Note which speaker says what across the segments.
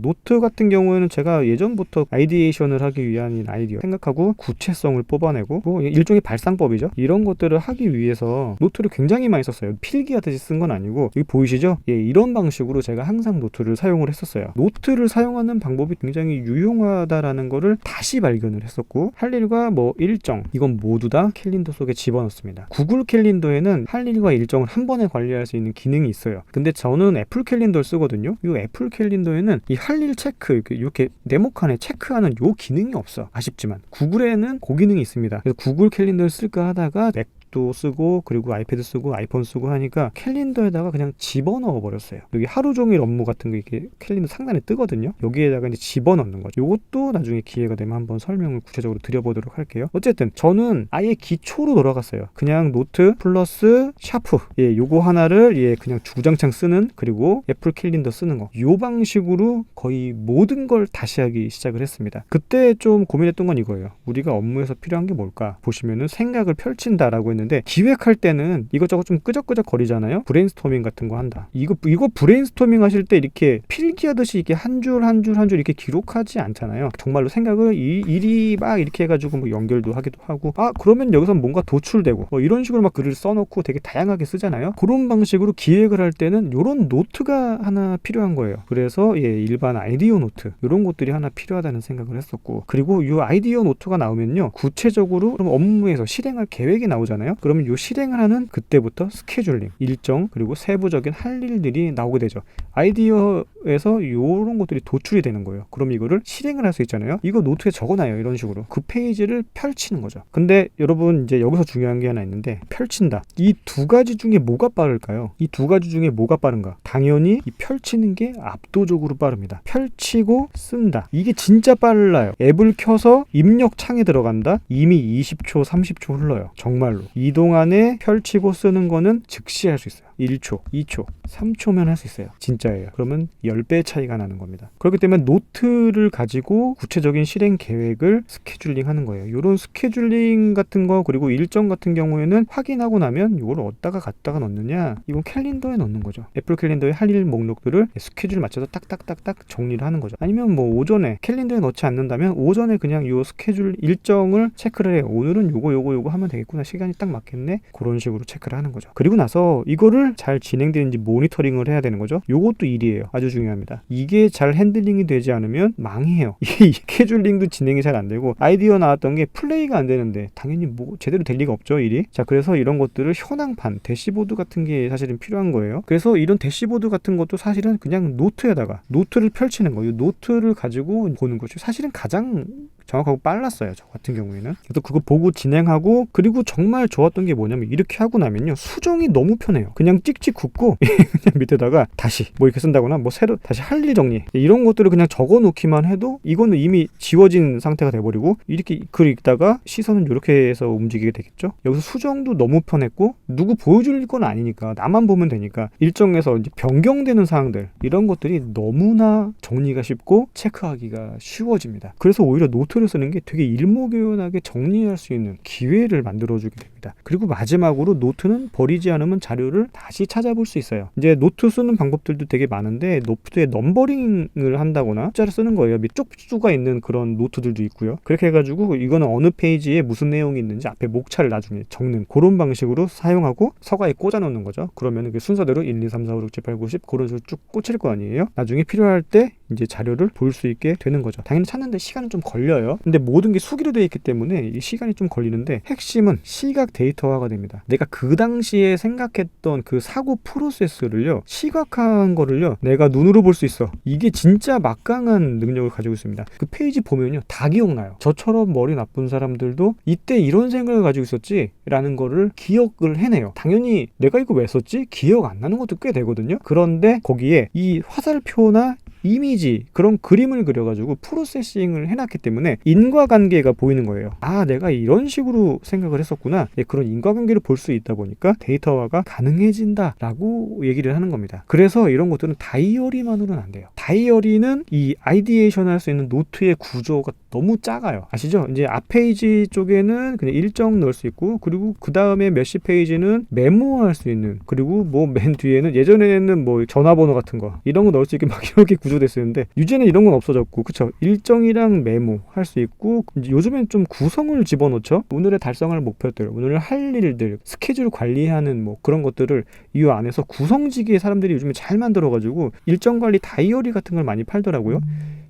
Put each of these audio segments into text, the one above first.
Speaker 1: 노트 같은 경우에는 제가 예전부터 아이디에이션을 하기 위한 아이디어 생각하고 구체성을 뽑아내고 뭐 일종의 발상법이죠. 이런 것들을 하기 위해서 노트를 굉장히 많이 썼어요. 필기하듯이 쓴 건 아니고 여기 보이시죠? 예, 이런 방식으로 제가 항상 노트를 사용을 했었어요. 노트를 사용하는 방법이 굉장히 유용하다라는 거를 다시 발견을 했었고, 할 일과 뭐 일정, 이건 모두 다 캘린더 속에 집어넣습니다. 구글 캘린더에는 할 일과 일정을 한 번에 관리할 수 있는 기능이 있어요. 근데 저는 애플 캘린더를 쓰거든요. 이 애플 캘린더에는 이 할 일 체크, 이렇게 네모칸에 체크하는 요 기능이 없어. 아쉽지만 구글에는 그 기능이 있습니다. 그래서 구글 캘린더를 쓸까 하다가 도 쓰고 그리고 아이패드 쓰고 아이폰 쓰고 하니까 캘린더에다가 그냥 집어넣어 버렸어요. 여기 하루 종일 업무 같은 거 이렇게 캘린더 상단에 뜨거든요. 여기에다가 이제 집어넣는 거죠. 요것도 나중에 기회가 되면 한번 설명을 구체적으로 드려보도록 할게요. 어쨌든 저는 아예 기초로 돌아갔어요. 그냥 노트 플러스 샤프, 예, 요거 하나를 예 그냥 주구장창 쓰는, 그리고 애플 캘린더 쓰는 거, 요 방식으로 거의 모든 걸 다시 하기 시작을 했습니다. 그때 좀 고민했던 건 이거예요. 우리가 업무에서 필요한 게 뭘까? 보시면은 생각을 펼친다라고 했는데, 기획할 때는 이것저것 좀 끄적끄적 거리잖아요. 브레인스토밍 같은 거 한다. 이거 브레인스토밍 하실 때 이렇게 필기하듯이 이렇게 한 줄 한 줄 한 줄 이렇게 기록하지 않잖아요. 정말로 생각을 일이 막 이렇게 해가지고 뭐 연결도 하기도 하고, 그러면 여기서 뭔가 도출되고 뭐 이런 식으로 막 글을 써놓고 되게 다양하게 쓰잖아요. 그런 방식으로 기획을 할 때는 이런 노트가 하나 필요한 거예요. 그래서 예, 일반 아이디어 노트 이런 것들이 하나 필요하다는 생각을 했었고, 그리고 이 아이디어 노트가 나오면요, 구체적으로 그럼 업무에서 실행할 계획이 나오잖아요. 그러면 이 실행을 하는 그때부터 스케줄링, 일정, 그리고 세부적인 할 일들이 나오게 되죠. 아이디어에서 이런 것들이 도출이 되는 거예요. 그럼 이거를 실행을 할 수 있잖아요. 이거 노트에 적어놔요. 이런 식으로 그 페이지를 펼치는 거죠. 근데 여러분, 이제 여기서 중요한 게 하나 있는데, 펼친다, 이 두 가지 중에 뭐가 빠를까요? 이 두 가지 중에 뭐가 빠른가? 당연히 이 펼치는 게 압도적으로 빠릅니다. 펼치고 쓴다, 이게 진짜 빨라요. 앱을 켜서 입력 창에 들어간다, 이미 20초 30초 흘러요. 정말로 이 동안에 펼치고 쓰는 거는 즉시 할 수 있어요. 1초, 2초, 3초면 할 수 있어요. 진짜예요. 그러면 10배 차이가 나는 겁니다. 그렇기 때문에 노트를 가지고 구체적인 실행 계획을 스케줄링 하는 거예요. 이런 스케줄링 같은 거, 그리고 일정 같은 경우에는 확인하고 나면 이걸 어디다가 갖다가 넣느냐, 이건 캘린더에 넣는 거죠. 애플 캘린더에 할 일 목록들을 스케줄 맞춰서 딱딱딱딱 정리를 하는 거죠. 아니면 뭐 오전에 캘린더에 넣지 않는다면 오전에 그냥 요 스케줄 일정을 체크를 해요. 오늘은 요거 하면 되겠구나, 시간이 딱 맞겠네, 그런 식으로 체크를 하는 거죠. 그리고 나서 이거를 잘 진행되는지 모니터링을 해야 되는 거죠. 요것도 일이에요. 아주 중요합니다. 이게 잘 핸들링이 되지 않으면 망해요. 이 스케줄링도 진행이 잘 안 되고, 아이디어 나왔던 게 플레이가 안 되는데 당연히 뭐 제대로 될 리가 없죠, 일이. 자, 그래서 이런 것들을 현황판, 대시보드 같은 게 사실은 필요한 거예요. 그래서 이런 대시보드 같은 것도 사실은 그냥 노트에다가 노트를 펼치는 거예요. 노트를 가지고 보는 거죠. 사실은 가장 정확하고 빨랐어요, 저 같은 경우에는. 그래서 그거 보고 진행하고, 그리고 정말 좋았던 게 뭐냐면, 이렇게 하고 나면요, 수정이 너무 편해요. 그냥 찍찍 긋고 그냥 밑에다가 다시 뭐 이렇게 쓴다거나, 뭐 새로 다시 할 일 정리, 이런 것들을 그냥 적어 놓기만 해도 이거는 이미 지워진 상태가 돼버리고, 이렇게 글 읽다가 시선은 이렇게 해서 움직이게 되겠죠. 여기서 수정도 너무 편했고, 누구 보여줄 건 아니니까 나만 보면 되니까, 일정에서 이제 변경되는 사항들, 이런 것들이 너무나 정리가 쉽고 체크하기가 쉬워집니다. 그래서 오히려 노트를 쓰는 게 되게 일목요연하게 정리할 수 있는 기회를 만들어주게 됩니다. 그리고 마지막으로 노트는 버리지 않으면 자료를 다시 찾아볼 수 있어요. 이제 노트 쓰는 방법들도 되게 많은데, 노트에 넘버링을 한다거나 숫자를 쓰는 거예요. 쪽수가 있는 그런 노트들도 있고요. 그렇게 해가지고 이거는 어느 페이지에 무슨 내용이 있는지 앞에 목차를 나중에 적는 그런 방식으로 사용하고 서가에 꽂아 놓는 거죠. 그러면 그 순서대로 1, 2, 3, 4, 5, 6, 7, 8, 9, 10 그런 식으로 쭉 꽂힐 거 아니에요. 나중에 필요할 때 이제 자료를 볼 수 있게 되는 거죠. 당연히 찾는데 시간은 좀 걸려요. 근데 모든 게 수기로 되어 있기 때문에 이 시간이 좀 걸리는데, 핵심은 시각 데이터화가 됩니다. 내가 그 당시에 생각했던 그 사고 프로세스를요, 시각화한 거를요, 내가 눈으로 볼 수 있어. 이게 진짜 막강한 능력을 가지고 있습니다. 그 페이지 보면요, 다 기억나요. 저처럼 머리 나쁜 사람들도 이때 이런 생각을 가지고 있었지 라는 거를 기억을 해내요. 당연히 내가 이거 왜 썼지? 기억 안 나는 것도 꽤 되거든요. 그런데 거기에 이 화살표나 이미지, 그런 그림을 그려가지고 프로세싱을 해놨기 때문에 인과관계가 보이는 거예요. 아, 내가 이런 식으로 생각을 했었구나. 예, 그런 인과관계를 볼 수 있다 보니까 데이터화가 가능해진다 라고 얘기를 하는 겁니다. 그래서 이런 것들은 다이어리만으로는 안 돼요. 다이어리는 이 아이디에이션 할 수 있는 노트의 구조가 너무 작아요. 아시죠? 이제 앞 페이지 쪽에는 그냥 일정 넣을 수 있고, 그리고 그 다음에 몇십 페이지는 메모할 수 있는, 그리고 뭐 맨 뒤에는 예전에는 뭐 전화번호 같은 거 이런 거 넣을 수 있게 막 이렇게 구조 구조돼 쓰는데 유제는 이런 건 없어졌고, 그쵸? 일정이랑 메모 할 수 있고, 이제 요즘엔 좀 구성을 집어넣죠. 오늘의 달성할 목표들, 오늘 할 일들, 스케줄 관리하는 뭐 그런 것들을 이 안에서 구성지게 사람들이 요즘에 잘 만들어가지고 일정 관리 다이어리 같은 걸 많이 팔더라고요.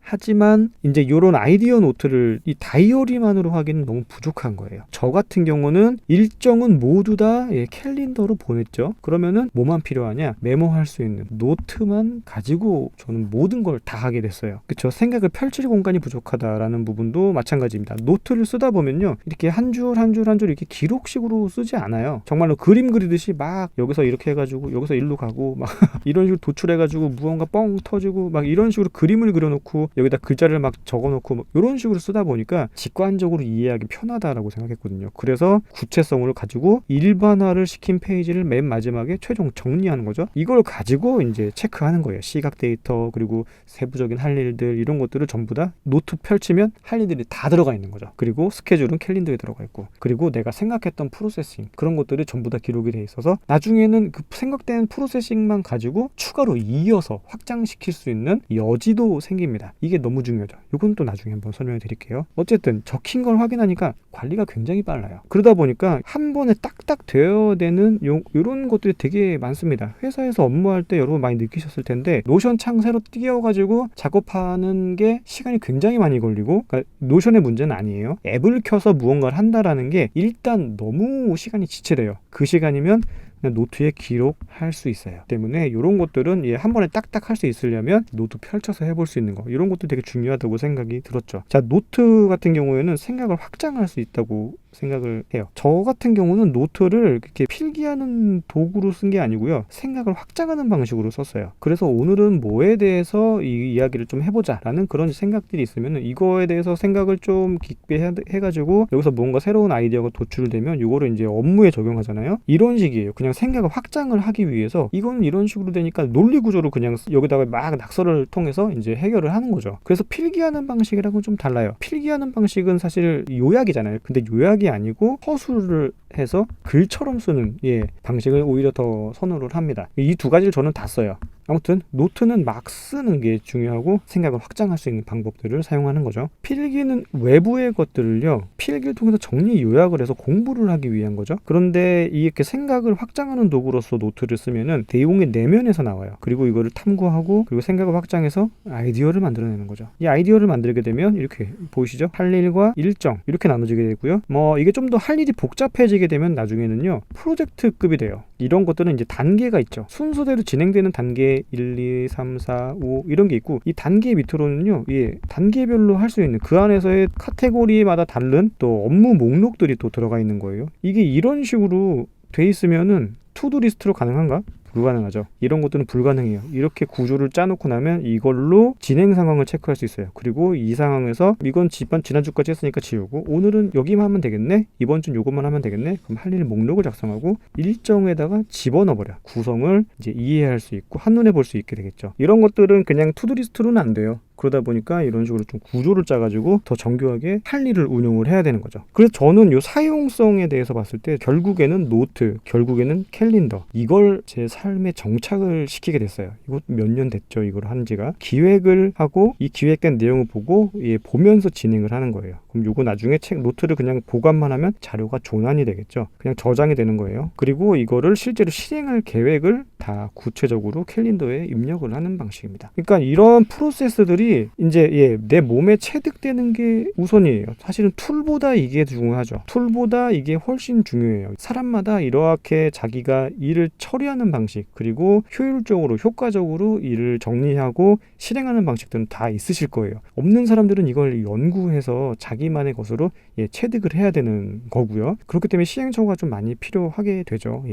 Speaker 1: 하지만 이제 이런 아이디어 노트를 이 다이어리만으로 하기는 너무 부족한 거예요. 저 같은 경우는 일정은 모두 다 캘린더로 보냈죠. 그러면은 뭐만 필요하냐? 메모할 수 있는 노트만 가지고 저는 모든 걸 다 하게 됐어요. 그쵸? 생각을 펼칠 공간이 부족하다라는 부분도 마찬가지입니다. 노트를 쓰다 보면요, 이렇게 한 줄 한 줄 한 줄 이렇게 기록식으로 쓰지 않아요. 정말로 그림 그리듯이 막 여기서 이렇게 해가지고 여기서 일로 가고 막 이런 식으로 도출해가지고 무언가 뻥 터지고 막 이런 식으로 그림을 그려놓고 여기다 글자를 막 적어놓고 막 이런 식으로 쓰다 보니까 직관적으로 이해하기 편하다라고 생각했거든요. 그래서 구체성을 가지고 일반화를 시킨 페이지를 맨 마지막에 최종 정리하는 거죠. 이걸 가지고 이제 체크하는 거예요. 시각 데이터, 그리고 세부적인 할 일들, 이런 것들을 전부 다 노트 펼치면 할 일들이 다 들어가 있는 거죠. 그리고 스케줄은 캘린더에 들어가 있고, 그리고 내가 생각했던 프로세싱, 그런 것들이 전부 다 기록이 돼 있어서 나중에는 그 생각된 프로세싱만 가지고 추가로 이어서 확장시킬 수 있는 여지도 생깁니다. 이게 너무 중요하죠. 이건 또 나중에 한번 설명해 드릴게요. 어쨌든 적힌 걸 확인하니까 관리가 굉장히 빨라요. 그러다 보니까 한 번에 딱딱 되어야 되는 이런 것들이 되게 많습니다. 회사에서 업무할 때 여러분 많이 느끼셨을 텐데, 노션 창 새로 띄워가지고 작업하는 게 시간이 굉장히 많이 걸리고, 그러니까 노션의 문제는 아니에요. 앱을 켜서 무언가를 한다라는 게 일단 너무 시간이 지체돼요. 그 시간이면 노트에 기록할 수 있어요. 때문에 이런 것들은 한 번에 딱딱 할 수 있으려면 노트 펼쳐서 해볼 수 있는 거, 이런 것도 되게 중요하다고 생각이 들었죠. 자, 노트 같은 경우에는 생각을 확장할 수 있다고 생각을 해요. 저 같은 경우는 노트를 이렇게 필기하는 도구로 쓴 게 아니고요, 생각을 확장하는 방식으로 썼어요. 그래서 오늘은 뭐에 대해서 이 이야기를 좀 해보자 라는 그런 생각들이 있으면 이거에 대해서 생각을 좀 깊게 해가지고 여기서 뭔가 새로운 아이디어가 도출되면 이거를 이제 업무에 적용하잖아요. 이런 식이에요. 그냥 생각을 확장을 하기 위해서 이거는 이런 식으로 되니까 논리 구조로 그냥 여기다가 막 낙서를 통해서 이제 해결을 하는 거죠. 그래서 필기하는 방식이랑은 좀 달라요. 필기하는 방식은 사실 요약이잖아요. 근데 요약이 아니고 서술을 해서 글처럼 쓰는 방식을 오히려 더 선호를 합니다. 이 두 가지를 저는 다 써요. 아무튼 노트는 막 쓰는 게 중요하고 생각을 확장할 수 있는 방법들을 사용하는 거죠. 필기는 외부의 것들을요, 필기를 통해서 정리 요약을 해서 공부를 하기 위한 거죠. 그런데 이렇게 생각을 확장하는 도구로서 노트를 쓰면은 내용이 내면에서 나와요. 그리고 이거를 탐구하고, 그리고 생각을 확장해서 아이디어를 만들어내는 거죠. 이 아이디어를 만들게 되면 이렇게 보이시죠? 할 일과 일정, 이렇게 나눠지게 되고요. 이게 좀 더 할 일이 복잡해지게 되면 나중에는요, 프로젝트급이 돼요. 이런 것들은 이제 단계가 있죠. 순서대로 진행되는 단계 1, 2, 3, 4, 5 이런 게 있고, 이 단계 밑으로는요, 단계별로 할 수 있는 그 안에서의 카테고리마다 다른 또 업무 목록들이 또 들어가 있는 거예요. 이게 이런 식으로 돼 있으면은 투두 리스트로 가능한가? 불가능하죠. 이런 것들은 불가능해요. 이렇게 구조를 짜놓고 나면 이걸로 진행 상황을 체크할 수 있어요. 그리고 이 상황에서 이건 지난주까지 했으니까 지우고, 오늘은 여기만 하면 되겠네, 이번 주는 이것만 하면 되겠네, 그럼 할 일 목록을 작성하고 일정에다가 집어넣어버려. 구성을 이제 이해할 수 있고 한눈에 볼 수 있게 되겠죠. 이런 것들은 그냥 투두리스트로는 안 돼요. 그러다 보니까 이런 식으로 좀 구조를 짜가지고 더 정교하게 할 일을 운용을 해야 되는 거죠. 그래서 저는 이 사용성에 대해서 봤을 때 결국에는 노트, 결국에는 캘린더, 이걸 제 삶에 정착을 시키게 됐어요. 이거 몇 년 됐죠, 이걸 한 지가. 기획을 하고 이 기획된 내용을 보고 보면서 진행을 하는 거예요. 그럼 이거 나중에 노트를 그냥 보관만 하면 자료가 조난이 되겠죠. 그냥 저장이 되는 거예요. 그리고 이거를 실제로 실행할 계획을 다 구체적으로 캘린더에 입력을 하는 방식입니다. 그러니까 이런 프로세스들이 이제 내 몸에 체득되는 게 우선이에요. 사실은 툴보다 이게 중요하죠. 툴보다 이게 훨씬 중요해요. 사람마다 이렇게 자기가 일을 처리하는 방식, 그리고 효율적으로 효과적으로 일을 정리하고 실행하는 방식들은 다 있으실 거예요. 없는 사람들은 이걸 연구해서 자기만의 것으로 체득을 해야 되는 거고요. 그렇기 때문에 시행착오가 좀 많이 필요하게 되죠.